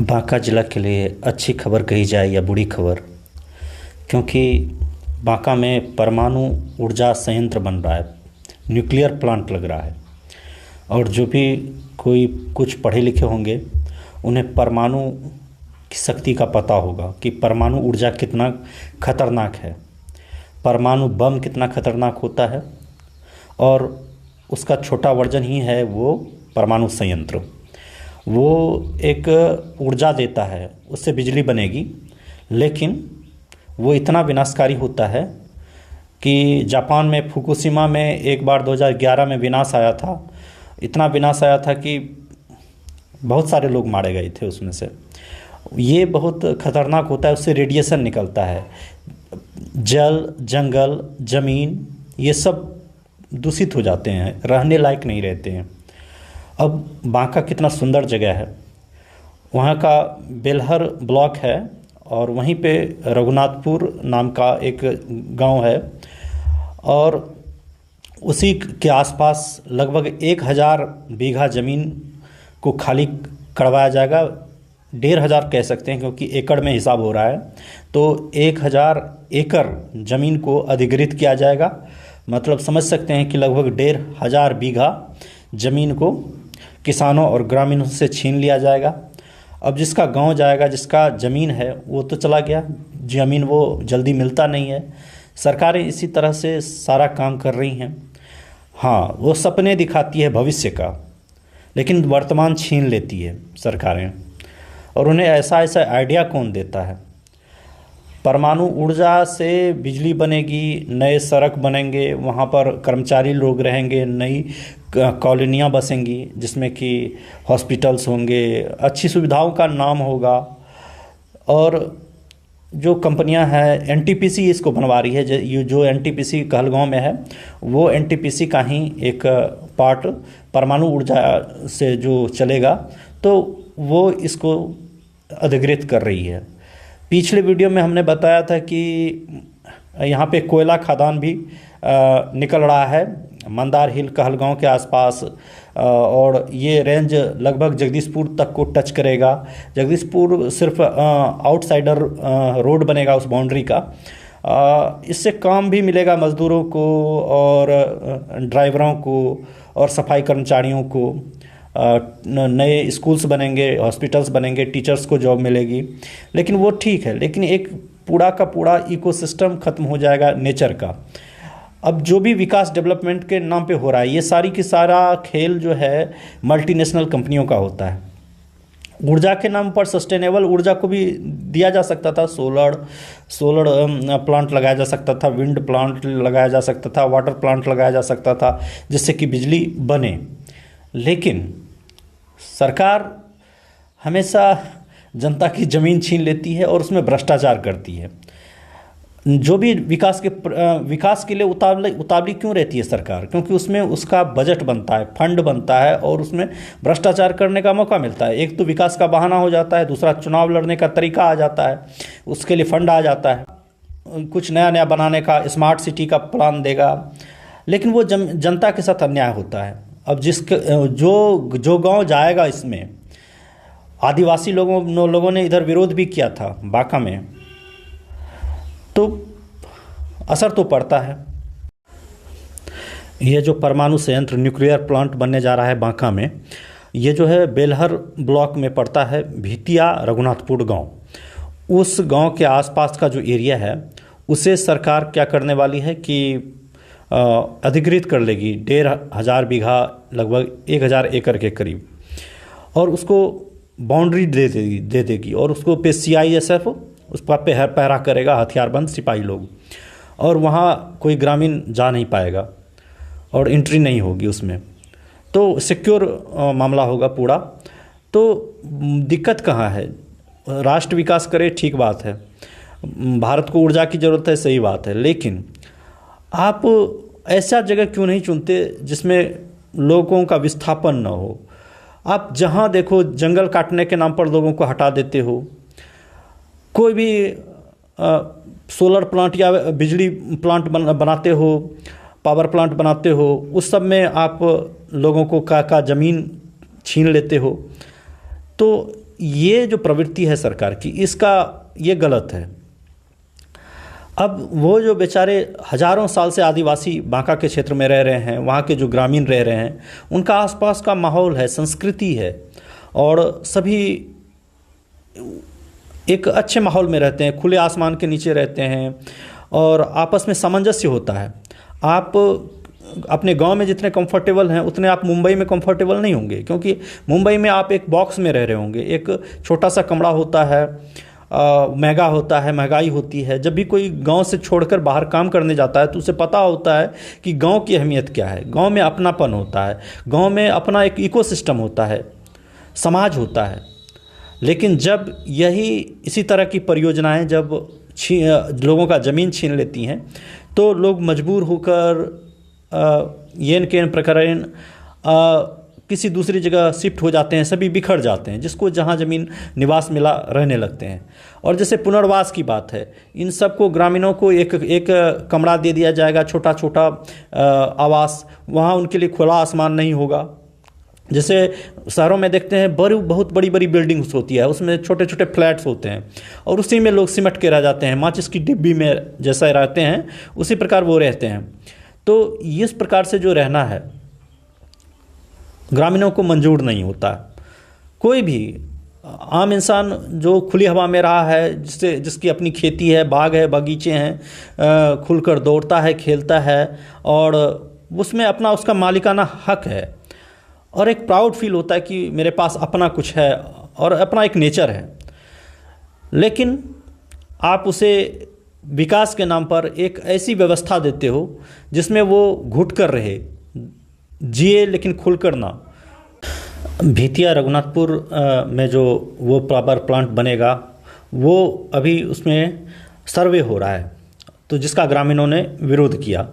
बांका ज़िला के लिए अच्छी खबर कही जाए या बुरी खबर, क्योंकि बांका में परमाणु ऊर्जा संयंत्र बन रहा है, न्यूक्लियर प्लांट लग रहा है। और जो भी कोई कुछ पढ़े लिखे होंगे उन्हें परमाणु की शक्ति का पता होगा कि परमाणु ऊर्जा कितना खतरनाक है, परमाणु बम कितना खतरनाक होता है। और उसका छोटा वर्जन ही है वो परमाणु संयंत्र। वो एक ऊर्जा देता है, उससे बिजली बनेगी, लेकिन वो इतना विनाशकारी होता है कि जापान में फुकुशिमा में एक बार 2011 में विनाश आया था। इतना विनाश आया था कि बहुत सारे लोग मारे गए थे उसमें से। ये बहुत खतरनाक होता है, उससे रेडिएशन निकलता है। जल, जंगल, ज़मीन ये सब दूषित हो जाते हैं, रहने लायक नहीं रहते हैं। अब बांका कितना सुंदर जगह है, वहाँ का बेलहर ब्लॉक है और वहीं पे रघुनाथपुर नाम का एक गांव है, और उसी के आसपास लगभग 1000 बीघा ज़मीन को खाली करवाया जाएगा। 1500 कह सकते हैं क्योंकि एकड़ में हिसाब हो रहा है। तो 1000 एकड़ ज़मीन को अधिग्रहित किया जाएगा। मतलब समझ सकते हैं कि लगभग 1500 बीघा ज़मीन को किसानों और ग्रामीणों से छीन लिया जाएगा। अब जिसका गांव जाएगा, जिसका ज़मीन है वो तो चला गया, ज़मीन वो जल्दी मिलता नहीं है। सरकारें इसी तरह से सारा काम कर रही हैं। हाँ, वो सपने दिखाती है भविष्य का, लेकिन वर्तमान छीन लेती है सरकारें। और उन्हें ऐसा ऐसा आइडिया कौन देता है? परमाणु ऊर्जा से बिजली बनेगी, नए सड़क बनेंगे, वहाँ पर कर्मचारी लोग रहेंगे, नई कॉलोनियाँ बसेंगी जिसमें कि हॉस्पिटल्स होंगे, अच्छी सुविधाओं का नाम होगा। और जो कंपनियां हैं, एनटीपीसी इसको बनवा रही है, ये जो एनटीपीसी कहलगांव में है वो एनटीपीसी का ही एक पार्ट परमाणु ऊर्जा से जो चलेगा, तो वो इसको अधिग्रहित कर रही है। पिछले वीडियो में हमने बताया था कि यहाँ पे कोयला खदान भी निकल रहा है मंदार हिल कहलगांव के आसपास, और ये रेंज लगभग जगदीशपुर तक को टच करेगा। जगदीशपुर सिर्फ आउटसाइडर रोड बनेगा उस बाउंड्री का। इससे काम भी मिलेगा मज़दूरों को और ड्राइवरों को और सफाई कर्मचारियों को। नए स्कूल्स बनेंगे, हॉस्पिटल्स बनेंगे, टीचर्स को जॉब मिलेगी। लेकिन वो ठीक है, लेकिन एक पूरा का पूरा इकोसिस्टम ख़त्म हो जाएगा नेचर का। अब जो भी विकास डेवलपमेंट के नाम पे हो रहा है, ये सारी की सारा खेल जो है मल्टीनेशनल कंपनियों का होता है। ऊर्जा के नाम पर सस्टेनेबल ऊर्जा को भी दिया जा सकता था, सोलर प्लांट लगाया जा सकता था, विंड प्लांट लगाया जा सकता था, वाटर प्लांट लगाया जा सकता था, जिससे कि बिजली बने। लेकिन सरकार हमेशा जनता की ज़मीन छीन लेती है और उसमें भ्रष्टाचार करती है। जो भी विकास के लिए उतावली क्यों रहती है सरकार? क्योंकि उसमें उसका बजट बनता है, फंड बनता है, और उसमें भ्रष्टाचार करने का मौका मिलता है। एक तो विकास का बहाना हो जाता है, दूसरा चुनाव लड़ने का तरीका आ जाता है, उसके लिए फंड आ जाता है। कुछ नया नया बनाने का, स्मार्ट सिटी का प्लान देगा, लेकिन वो जनता के साथ अन्याय होता है। अब जो गाँव जाएगा, इसमें आदिवासी लोगों ने इधर विरोध भी किया था बांका में, तो असर तो पड़ता है। ये जो परमाणु संयंत्र न्यूक्लियर प्लांट बनने जा रहा है बांका में, ये जो है बेलहर ब्लॉक में पड़ता है, भितिया रघुनाथपुर गांव। उस गांव के आसपास का जो एरिया है उसे सरकार क्या करने वाली है कि अधिग्रहित कर लेगी 1500 बीघा, लगभग 1000 एकड़ के करीब, और उसको बाउंड्री दे देगी, और उसको पे CISF उस पर पहरा करेगा, हथियारबंद सिपाही लोग, और वहाँ कोई ग्रामीण जा नहीं पाएगा और एंट्री नहीं होगी उसमें। तो सिक्योर मामला होगा पूरा। तो दिक्कत कहाँ है? राष्ट्र विकास करे, ठीक बात है, भारत को ऊर्जा की ज़रूरत है, सही बात है, लेकिन आप ऐसा जगह क्यों नहीं चुनते जिसमें लोगों का विस्थापन न हो? आप जहाँ देखो जंगल काटने के नाम पर लोगों को हटा देते हो। कोई भी सोलर प्लांट या बिजली प्लांट बनाते हो, पावर प्लांट बनाते हो, उस सब में आप लोगों को का ज़मीन छीन लेते हो। तो ये जो प्रवृत्ति है सरकार की, इसका ये गलत है। अब वो जो बेचारे हजारों साल से आदिवासी बांका के क्षेत्र में रह रहे हैं, वहाँ के जो ग्रामीण रह रहे हैं, उनका आसपास का माहौल है, संस्कृति है, और सभी एक अच्छे माहौल में रहते हैं, खुले आसमान के नीचे रहते हैं और आपस में सामंजस्य होता है। आप अपने गांव में जितने कंफर्टेबल हैं उतने आप मुंबई में कंफर्टेबल नहीं होंगे, क्योंकि मुंबई में आप एक बॉक्स में रह रहे होंगे, एक छोटा सा कमरा होता है, महंगा होता है, महंगाई होती है। जब भी कोई गांव से छोड़कर बाहर काम करने जाता है तो उसे पता होता है कि गांव की अहमियत क्या है। गांव में अपनापन होता है, गांव में अपना एक इकोसिस्टम होता है, समाज होता है। लेकिन जब यही इसी तरह की परियोजनाएं जब लोगों का ज़मीन छीन लेती हैं तो लोग मजबूर होकर येन केन प्रकरण किसी दूसरी जगह शिफ्ट हो जाते हैं, सभी बिखर जाते हैं, जिसको जहाँ ज़मीन निवास मिला रहने लगते हैं। और जैसे पुनर्वास की बात है, इन सबको ग्रामीणों को एक कमरा दे दिया जाएगा, छोटा छोटा आवास, वहाँ उनके लिए खुला आसमान नहीं होगा। जैसे शहरों में देखते हैं बहुत बड़ी बड़ी बिल्डिंग्स होती है, उसमें छोटे छोटे फ्लैट्स होते हैं और उसी में लोग सिमट के रह जाते हैं, माचिस की डिब्बी में जैसा रहते हैं उसी प्रकार वो रहते हैं। तो इस प्रकार से जो रहना है ग्रामीणों को मंजूर नहीं होता। कोई भी आम इंसान जो खुली हवा में रहा है, जिसकी अपनी खेती है, बाग है, बगीचे हैं, खुलकर दौड़ता है, खेलता है और उसमें अपना उसका मालिकाना हक है और एक प्राउड फील होता है कि मेरे पास अपना कुछ है और अपना एक नेचर है। लेकिन आप उसे विकास के नाम पर एक ऐसी व्यवस्था देते हो जिसमें वो घुट कर रहे, जिए लेकिन खुलकर ना। भितिया रघुनाथपुर में जो वो पावर प्लांट बनेगा वो अभी उसमें सर्वे हो रहा है, तो जिसका ग्रामीणों ने विरोध किया,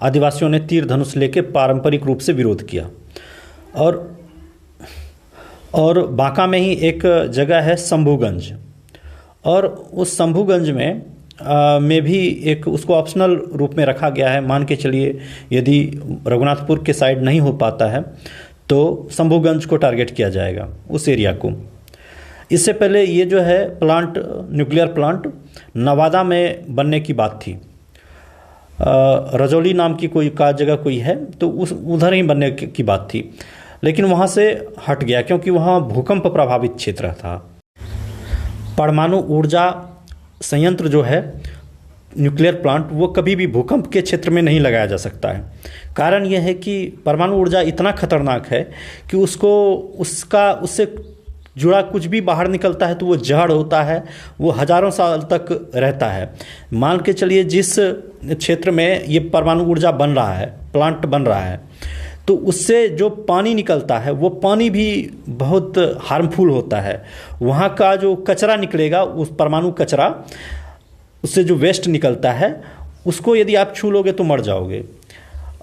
आदिवासियों ने तीर धनुष लेके पारंपरिक रूप से विरोध किया। और बांका में ही एक जगह है शंभूगंज, और उस शंभूगंज में भी एक उसको ऑप्शनल रूप में रखा गया है। मान के चलिए यदि रघुनाथपुर के साइड नहीं हो पाता है तो शंभूगंज को टारगेट किया जाएगा, उस एरिया को। इससे पहले ये जो है प्लांट, न्यूक्लियर प्लांट नवादा में बनने की बात थी। रजौली नाम की कोई का जगह कोई है, तो उधर ही बनने की बात थी, लेकिन वहाँ से हट गया क्योंकि वहाँ भूकंप प्रभावित क्षेत्र था। परमाणु ऊर्जा संयंत्र जो है न्यूक्लियर प्लांट, वो कभी भी भूकंप के क्षेत्र में नहीं लगाया जा सकता है। कारण यह है कि परमाणु ऊर्जा इतना खतरनाक है कि उससे जुड़ा कुछ भी बाहर निकलता है तो वो जहर होता है, वो हजारों साल तक रहता है। मान के चलिए जिस क्षेत्र में ये परमाणु ऊर्जा बन रहा है, प्लांट बन रहा है, तो उससे जो पानी निकलता है वो पानी भी बहुत हार्मफुल होता है। वहाँ का जो कचरा निकलेगा, उस परमाणु कचरा, उससे जो वेस्ट निकलता है उसको यदि आप छू लोगे तो मर जाओगे।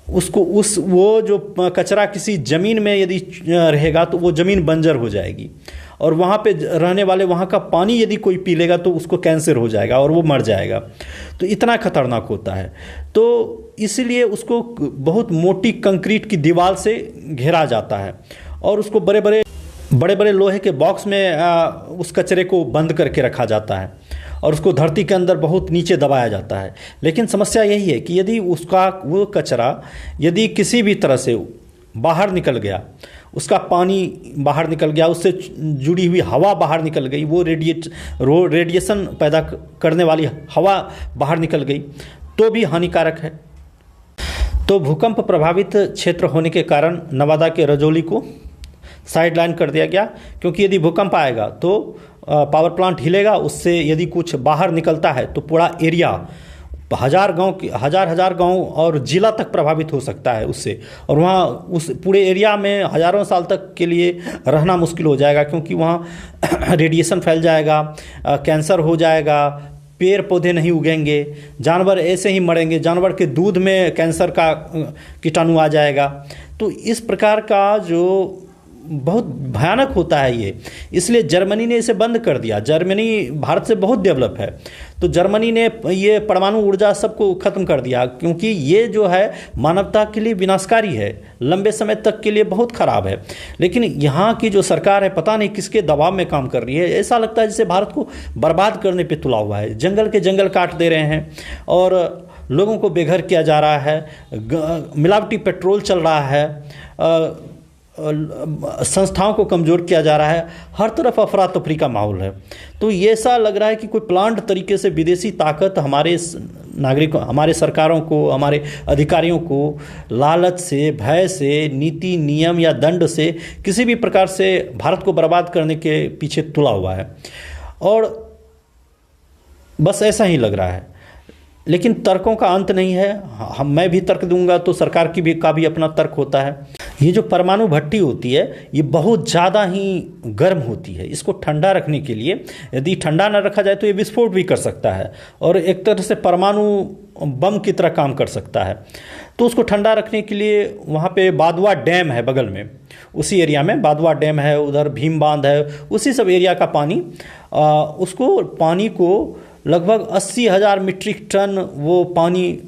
वो जो कचरा किसी ज़मीन में यदि रहेगा तो वो ज़मीन बंजर हो जाएगी, और वहाँ पे रहने वाले वहाँ का पानी यदि कोई पी लेगा तो उसको कैंसर हो जाएगा और वो मर जाएगा। तो इतना खतरनाक होता है। तो इसीलिए उसको बहुत मोटी कंक्रीट की दीवार से घेरा जाता है और उसको बड़े बड़े लोहे के बॉक्स में उस कचरे को बंद करके रखा जाता है और उसको धरती के अंदर बहुत नीचे दबाया जाता है। लेकिन समस्या यही है कि यदि वो कचरा यदि किसी भी तरह से बाहर निकल गया, उसका पानी बाहर निकल गया, उससे जुड़ी हुई हवा बाहर निकल गई, वो रेडिएशन पैदा करने वाली हवा बाहर निकल गई, तो भी हानिकारक है। तो भूकंप प्रभावित क्षेत्र होने के कारण नवादा के रजौली को साइडलाइन कर दिया गया, क्योंकि यदि भूकंप आएगा तो पावर प्लांट हिलेगा, उससे यदि कुछ बाहर निकलता है तो पूरा एरिया हजार गांव और जिला तक प्रभावित हो सकता है उससे, और वहाँ उस पूरे एरिया में हजारों साल तक के लिए रहना मुश्किल हो जाएगा, क्योंकि वहाँ रेडिएशन फैल जाएगा, कैंसर हो जाएगा, पेड़ पौधे नहीं उगेंगे, जानवर ऐसे ही मरेंगे, जानवर के दूध में कैंसर का कीटाणु आ जाएगा। तो इस प्रकार का जो बहुत भयानक होता है ये, इसलिए जर्मनी ने इसे बंद कर दिया। जर्मनी भारत से बहुत डेवलप है, तो जर्मनी ने ये परमाणु ऊर्जा सबको ख़त्म कर दिया, क्योंकि ये जो है मानवता के लिए विनाशकारी है, लंबे समय तक के लिए बहुत ख़राब है। लेकिन यहाँ की जो सरकार है पता नहीं किसके दबाव में काम कर रही है, ऐसा लगता है जैसे भारत को बर्बाद करने पे तुला हुआ है। जंगल के जंगल काट दे रहे हैं और लोगों को बेघर किया जा रहा है, मिलावटी पेट्रोल चल रहा है, संस्थाओं को कमज़ोर किया जा रहा है, हर तरफ अफरा तफरी का माहौल है। तो ये ऐसा लग रहा है कि कोई प्लान्ड तरीके से विदेशी ताकत हमारे नागरिकों, हमारे सरकारों को, हमारे अधिकारियों को लालच से, भय से, नीति नियम या दंड से, किसी भी प्रकार से भारत को बर्बाद करने के पीछे तुला हुआ है। और बस ऐसा ही लग रहा है, लेकिन तर्कों का अंत नहीं है। मैं भी तर्क दूंगा तो सरकार का भी अपना तर्क होता है। ये जो परमाणु भट्टी होती है ये बहुत ज़्यादा ही गर्म होती है। इसको ठंडा रखने के लिए, यदि ठंडा न रखा जाए तो ये विस्फोट भी कर सकता है और एक तरह से परमाणु बम की तरह काम कर सकता है। तो उसको ठंडा रखने के लिए वहाँ पे बादवा डैम है बगल में, उसी एरिया में बादवा डैम है, उधर भीम बांध है, उसी सब एरिया का पानी, उसको पानी को लगभग 80,000 मीट्रिक टन वो पानी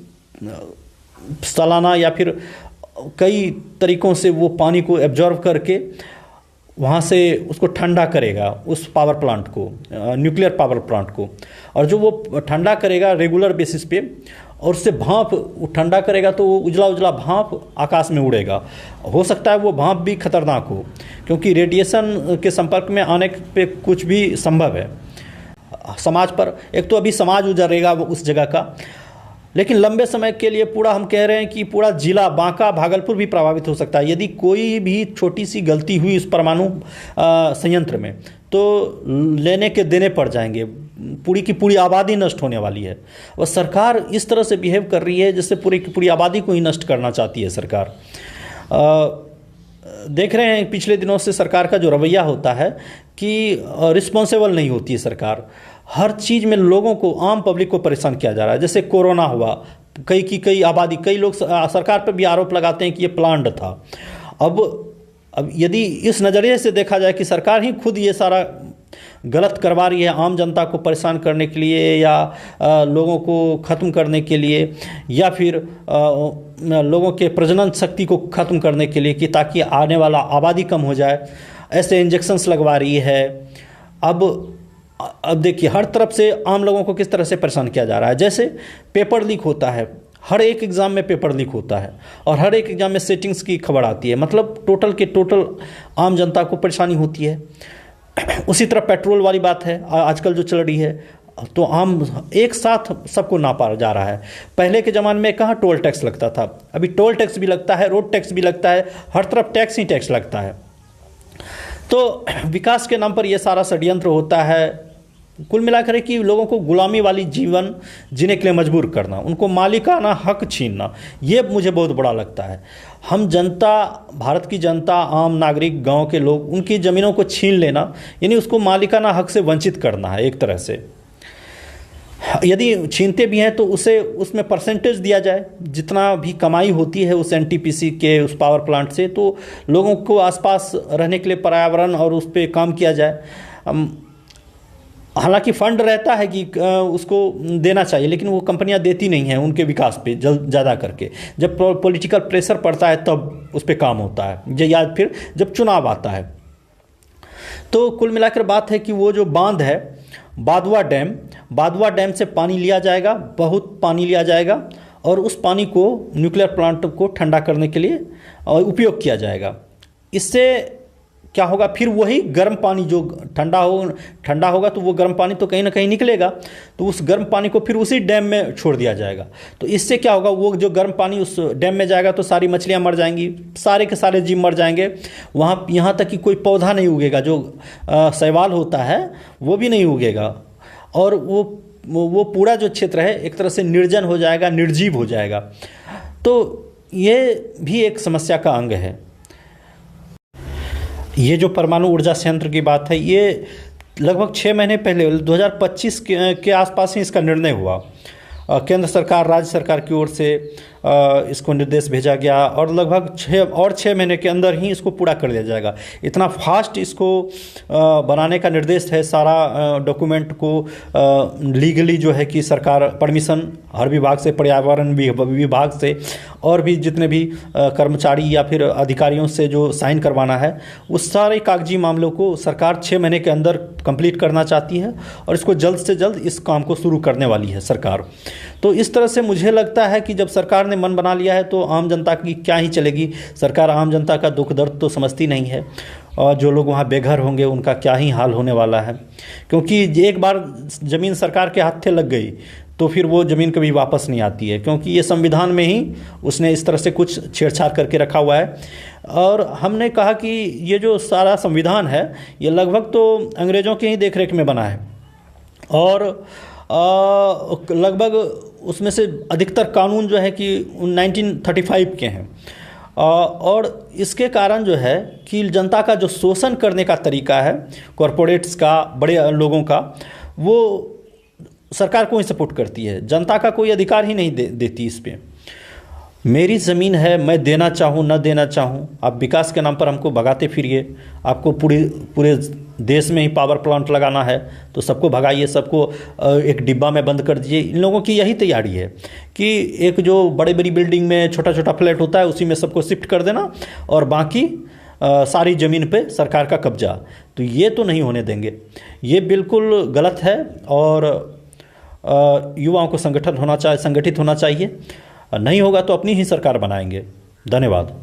सालाना या फिर कई तरीक़ों से वो पानी को एब्जॉर्व करके वहाँ से उसको ठंडा करेगा, उस पावर प्लांट को, न्यूक्लियर पावर प्लांट को। और जो वो ठंडा करेगा रेगुलर बेसिस पे, और उससे भाप ठंडा करेगा तो वो उजला उजला भाप आकाश में उड़ेगा। हो सकता है वो भाप भी खतरनाक हो, क्योंकि रेडिएशन के संपर्क में आने पे कुछ भी संभव है समाज पर। एक तो अभी समाज उजरेगा उस जगह का, लेकिन लंबे समय के लिए पूरा, हम कह रहे हैं कि पूरा जिला बांका, भागलपुर भी प्रभावित हो सकता है। यदि कोई भी छोटी सी गलती हुई इस परमाणु संयंत्र में तो लेने के देने पड़ जाएंगे, पूरी की पूरी आबादी नष्ट होने वाली है। और सरकार इस तरह से बिहेव कर रही है जैसे पूरी की पूरी आबादी को ही नष्ट करना चाहती है सरकार। देख रहे हैं पिछले दिनों से सरकार का जो रवैया होता है कि रिस्पॉन्सिबल नहीं होती है सरकार। हर चीज़ में लोगों को, आम पब्लिक को परेशान किया जा रहा है। जैसे कोरोना हुआ, कई आबादी, कई लोग सरकार पर भी आरोप लगाते हैं कि ये प्लान्ड था। अब यदि इस नज़रिए से देखा जाए कि सरकार ही खुद ये सारा गलत करवा रही है आम जनता को परेशान करने के लिए, या लोगों को ख़त्म करने के लिए, या फिर लोगों के प्रजनन शक्ति को ख़त्म करने के लिए, कि ताकि आने वाला आबादी कम हो जाए, ऐसे इंजेक्शंस लगवा रही है। अब देखिए हर तरफ से आम लोगों को किस तरह से परेशान किया जा रहा है। जैसे पेपर लीक होता है, हर एक एग्ज़ाम में पेपर लीक होता है और हर एक एग्ज़ाम में सेटिंग्स की खबर आती है, मतलब टोटल के टोटल आम जनता को परेशानी होती है। उसी तरह पेट्रोल वाली बात है आजकल जो चल रही है, तो आम एक साथ सबको नापा जा रहा है। पहले के ज़माने में कहाँ टोल टैक्स लगता था, अभी टोल टैक्स भी लगता है, रोड टैक्स भी लगता है, हर तरफ टैक्स ही टैक्स लगता है। तो विकास के नाम पर यह सारा षड्यंत्र होता है। कुल मिलाकर कि लोगों को गुलामी वाली जीवन जीने के लिए मजबूर करना, उनको मालिकाना हक छीनना, ये मुझे बहुत बड़ा लगता है। हम जनता, भारत की जनता, आम नागरिक, गांव के लोग, उनकी ज़मीनों को छीन लेना, यानी उसको मालिकाना हक से वंचित करना है एक तरह से। यदि छीनते भी हैं तो उसे, उसमें परसेंटेज दिया जाए, जितना भी कमाई होती है उस एनटीपीसी के, उस पावर प्लांट से, तो लोगों को आसपास रहने के लिए पर्यावरण और उस पर काम किया जाए। हालांकि फंड रहता है कि उसको देना चाहिए, लेकिन वो कंपनियां देती नहीं हैं उनके विकास पे ज़्यादा करके। जब पॉलिटिकल प्रेशर पड़ता है तब उस पर काम होता है, या फिर जब चुनाव आता है। तो कुल मिलाकर बात है कि वो जो बांध है बादवा डैम से पानी लिया जाएगा, बहुत पानी लिया जाएगा, और उस पानी को न्यूक्लियर प्लांट को ठंडा करने के लिए उपयोग किया जाएगा। इससे क्या होगा, फिर वही गर्म पानी जो ठंडा होगा तो वो गर्म पानी तो कहीं ना कहीं निकलेगा, तो उस गर्म पानी को फिर उसी डैम में छोड़ दिया जाएगा। तो इससे क्या होगा, वो जो गर्म पानी उस डैम में जाएगा तो सारी मछलियां मर जाएंगी, सारे के सारे जीव मर जाएंगे। वहाँ यहाँ तक कि कोई पौधा नहीं उगेगा, जो शैवाल होता है वो भी नहीं उगेगा, और वो पूरा जो क्षेत्र है एक तरह से निर्जन हो जाएगा, निर्जीव हो जाएगा। तो ये भी एक समस्या का अंग है। ये जो परमाणु ऊर्जा संयंत्र की बात है, ये लगभग 6 महीने पहले 2025 के आसपास ही इसका निर्णय हुआ। केंद्र सरकार, राज्य सरकार की ओर से इसको निर्देश भेजा गया और लगभग 6 महीने के अंदर ही इसको पूरा कर लिया जाएगा। इतना फास्ट इसको बनाने का निर्देश है। सारा डॉक्यूमेंट को लीगली जो है कि सरकार परमिशन हर विभाग से, पर्यावरण विभाग से और भी जितने भी कर्मचारी या फिर अधिकारियों से जो साइन करवाना है, उस सारे कागजी मामलों को सरकार 6 महीने के अंदर कंप्लीट करना चाहती है और इसको जल्द से जल्द इस काम को शुरू करने वाली है सरकार। तो इस तरह से मुझे लगता है कि जब सरकार ने मन बना लिया है तो आम जनता की क्या ही चलेगी। सरकार आम जनता का दुख दर्द तो समझती नहीं है और जो लोग वहाँ बेघर होंगे उनका क्या ही हाल होने वाला है, क्योंकि एक बार ज़मीन सरकार के हाथ लग गई तो फिर वो ज़मीन कभी वापस नहीं आती है, क्योंकि ये संविधान में ही उसने इस तरह से कुछ छेड़छाड़ करके रखा हुआ है। और हमने कहा कि ये जो सारा संविधान है ये लगभग तो अंग्रेज़ों के ही देखरेख में बना है और लगभग उसमें से अधिकतर कानून जो है कि 1935 के हैं और इसके कारण जो है कि जनता का जो शोषण करने का तरीका है कॉरपोरेट्स का, बड़े लोगों का, वो सरकार को ही सपोर्ट करती है। जनता का कोई अधिकार ही नहीं देती इस पे। मेरी ज़मीन है, मैं देना चाहूँ न देना चाहूँ, आप विकास के नाम पर हमको भगाते फिरिए। आपको पूरे देश में ही पावर प्लांट लगाना है तो सबको भगाइए, सबको एक डिब्बा में बंद कर दीजिए। इन लोगों की यही तैयारी है कि एक जो बड़ी बड़ी बिल्डिंग में छोटा छोटा फ्लैट होता है उसी में सबको शिफ्ट कर देना और बाकी सारी ज़मीन पे सरकार का कब्जा। तो ये तो नहीं होने देंगे, ये बिल्कुल गलत है और युवाओं को संगठित होना चाहिए। नहीं होगा तो अपनी ही सरकार बनाएंगे। धन्यवाद।